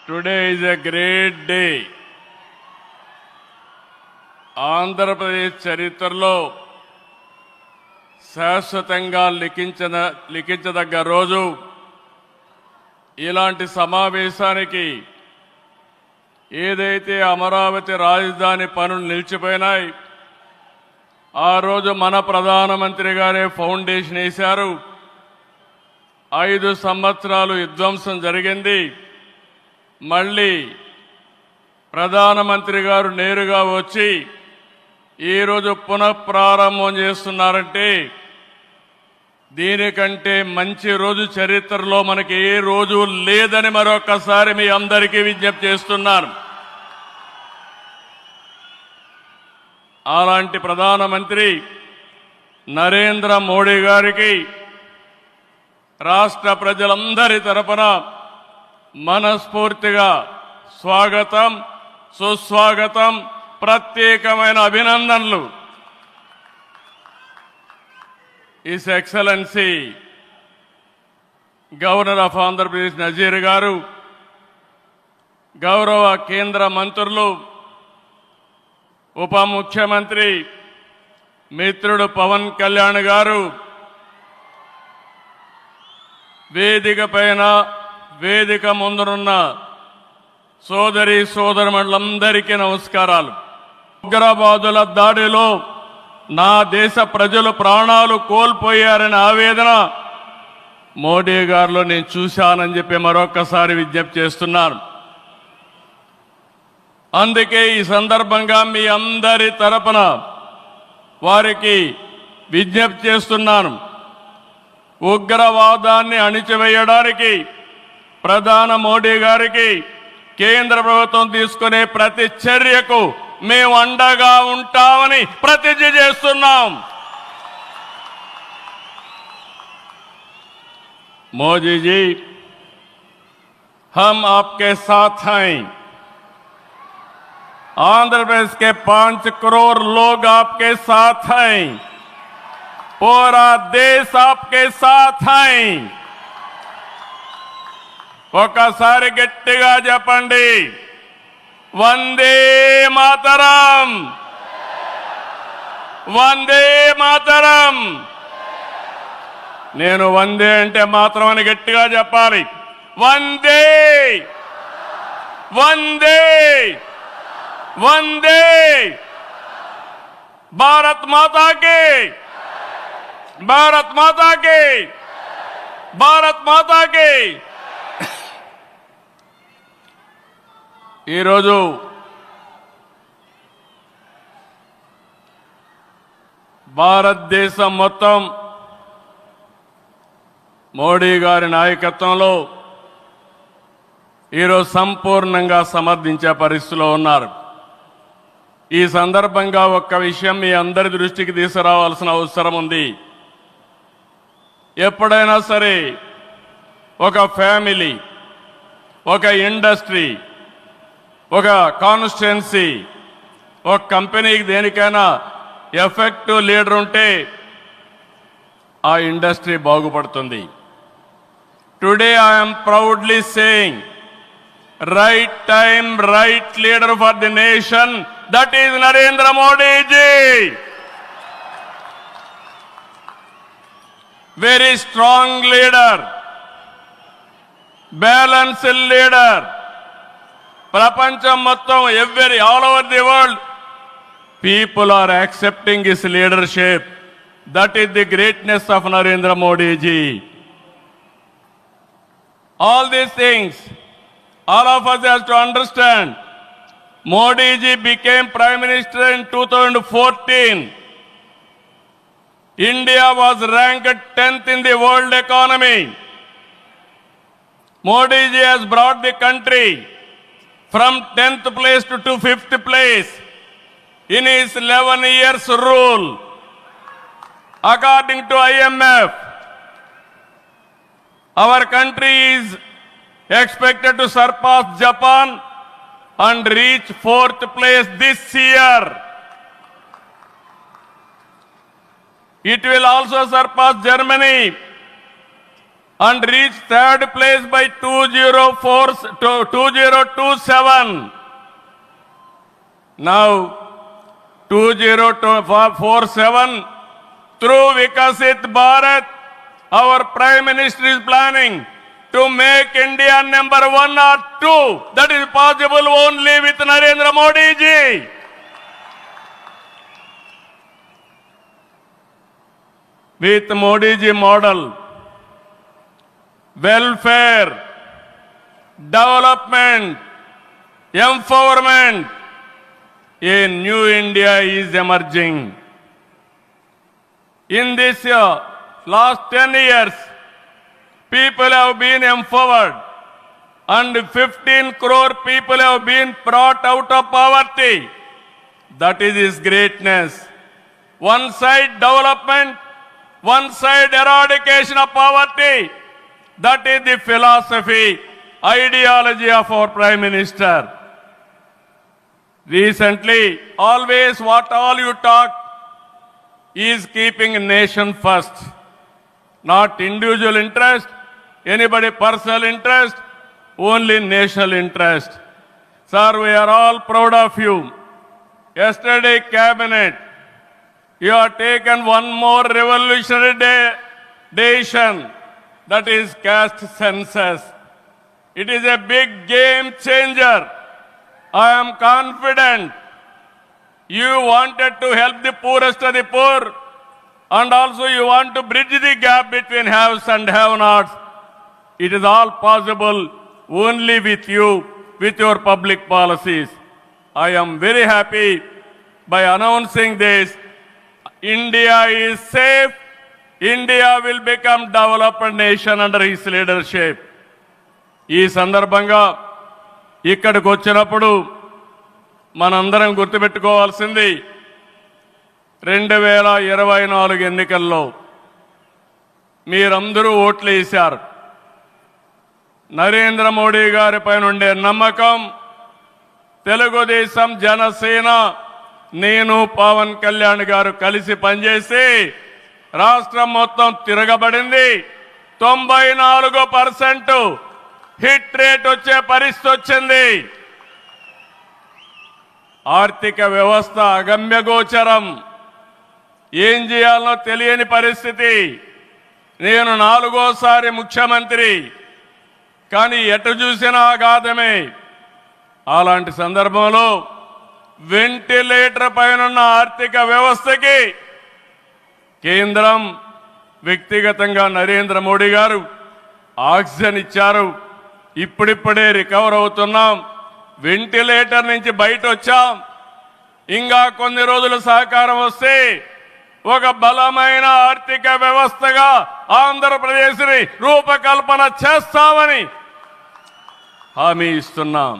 Today is a great day. Andhra Pradesh చరిత్రలో శాశ్వతంగా లిఖించదగ్గ రోజు. ఇలాంటి సమావేశానికి ఏదైతే అమరావతి రాజధాని పనులు నిలిచిపోయినాయి, ఆ రోజు మన ప్రధానమంత్రి గారే ఫౌండేషన్ వేశారు. 5 సంవత్సరాలు విధ్వంసం జరిగింది. మళ్ళీ ప్రధానమంత్రి గారు నేరుగా వచ్చి ఈరోజు పునఃప్రారంభం చేస్తున్నారంటే దీనికంటే మంచి రోజు చరిత్రలో మనకి ఏ రోజు లేదని మరొకసారి మీ అందరికీ విజ్ఞప్తి చేస్తున్నాను. అలాంటి ప్రధానమంత్రి నరేంద్ర మోడీ గారికి రాష్ట్ర ప్రజలందరి తరపున మనస్ఫూర్తిగా స్వాగతం, సుస్వాగతం, ప్రత్యేకమైన అభినందనలు. His excellency governor of Andhra Pradesh Nazeer garu, గౌరవ కేంద్ర మంత్రులు, ఉప ముఖ్యమంత్రి మిత్రుడు పవన్ కళ్యాణ్ గారు, వేదిక పైన వేదిక ముందునున్న సోదరి సోదరులందరికీ నమస్కారాలు. ఉగ్రవాదుల దాడిలో నా దేశ ప్రజలు ప్రాణాలు కోల్పోయారనే ఆవేదన మోడీ గారిలో నేను చూశానని చెప్పి మరొకసారి విజ్ఞప్తి చేస్తున్నాను. అందుకే ఈ సందర్భంగా మీ అందరి తరపున వారికి విజ్ఞప్తి చేస్తున్నాను. ఉగ్రవాదాన్ని అణిచివేయడానికి ప్రధాన మోడీ గారికి కేంద్ర ప్రభుత్వం తీసుకునే ప్రతి చర్యకు మేము అండగా ఉంటామని ప్రతిజ్ఞ చేస్తున్నాం. మోదీ जी, हम आपके साथ हैं. आंध्र प्रदेश के 5 करोड़ लोग आपके साथ हैं. पूरा देश आपके साथ हैं. ఒకసారి గట్టిగా చెప్పండి, వందే మాతరం, వందే మాతరం. నేను వందే అంటే మాత్రం అని గట్టిగా చెప్పాలి. వందే వందే వందే. భారత్ మాతాకి, భారత్ మాతాకి, భారత్ మాతాకి. ఈరోజు భారతదేశం మొత్తం మోడీ గారి నాయకత్వంలో ఈరోజు సంపూర్ణంగా సమర్థించే పరిస్థితిలో ఉన్నారు. ఈ సందర్భంగా ఒక్క విషయం మీ అందరి దృష్టికి తీసుకురావాల్సిన అవసరం ఉంది. ఎప్పుడైనా సరే ఒక ఫ్యామిలీ, ఒక ఇండస్ట్రీ, ఒక కాన్స్టిట్యుయెన్సీ, ఒక కంపెనీకి దేనికైనా ఎఫెక్టివ్ లీడర్ ఉంటే ఆ ఇండస్ట్రీ బాగుపడుతుంది. Today I'm proudly saying, right time, right leader for the nation, that is Narendra Modi ji. Very strong leader, balanced leader. ప్రపంచం మొత్తం all over the world people are accepting his leadership. That is the greatness of Narendra Modi ji. All these things all of us have to understand. Modi ji became Prime Minister in 2014. India was ranked 10th in the world economy. Modi ji has brought the country from 10th place to 5th place in his 11 years rule. According to IMF, our country is expected to surpass Japan and reach 4th place this year. It will also surpass Germany and reached third place by 2027. Now 2047, through Vikasit Bharat, our Prime Minister is planning to make India number 1 or 2. That is possible only with Narendra Modi ji. With Modi ji model, welfare, development, empowerment, a new India is emerging. In this last 10 years, people have been empowered and 15 crore people have been brought out of poverty. That is his greatness. One side development, one side eradication of poverty. That is the philosophy, ideology of our Prime Minister. Recently, always what all you talk is keeping nation first, not individual interest, anybody personal interest, only national interest. Sir, we are all proud of you. Yesterday, cabinet, you have taken one more revolutionary decision, that is caste census. It is a big game changer. I am confident you wanted to help the poorest of the poor, and also you want to bridge the gap between haves and have-nots. It is all possible only with you, with your public policies. I am very happy by announcing this. India is safe. India will become developed nation under his leadership. ఈ సందర్భంగా ఇక్కడికి వచ్చినప్పుడు మనందరం గుర్తుపెట్టుకోవాల్సింది 2024 ఎన్నికల్లో మీరందరూ ఓట్లు వేశారు. నరేంద్ర మోడీ గారి పైన ఉండే నమ్మకం, తెలుగుదేశం, జనసేన, నేను, పవన్ కళ్యాణ్ గారు కలిసి పనిచేసి రాష్ట్రం మొత్తం తిరగబడింది. 94% హిట్ రేట్ వచ్చే పరిస్థితి వచ్చింది. ఆర్థిక వ్యవస్థ అగమ్యగోచరం, ఏం చేయాలనో తెలియని పరిస్థితి. నేను 4వ ముఖ్యమంత్రి, కానీ ఎటు చూసినా ఆఘాతమే. అలాంటి సందర్భంలో వెంటిలేటర్ పైనున్న ఆర్థిక వ్యవస్థకి కేంద్రం, వ్యక్తిగతంగా నరేంద్ర మోడీ గారు ఆక్సిజన్ ఇచ్చారు. ఇప్పుడిప్పుడే రికవర్ అవుతున్నాం, వెంటిలేటర్ నుంచి బయట వచ్చాం. ఇంకా కొన్ని రోజులు సహకారం వస్తే ఒక బలమైన ఆర్థిక వ్యవస్థగా ఆంధ్రప్రదేశ్ని రూపకల్పన చేస్తామని హామీ ఇస్తున్నాం.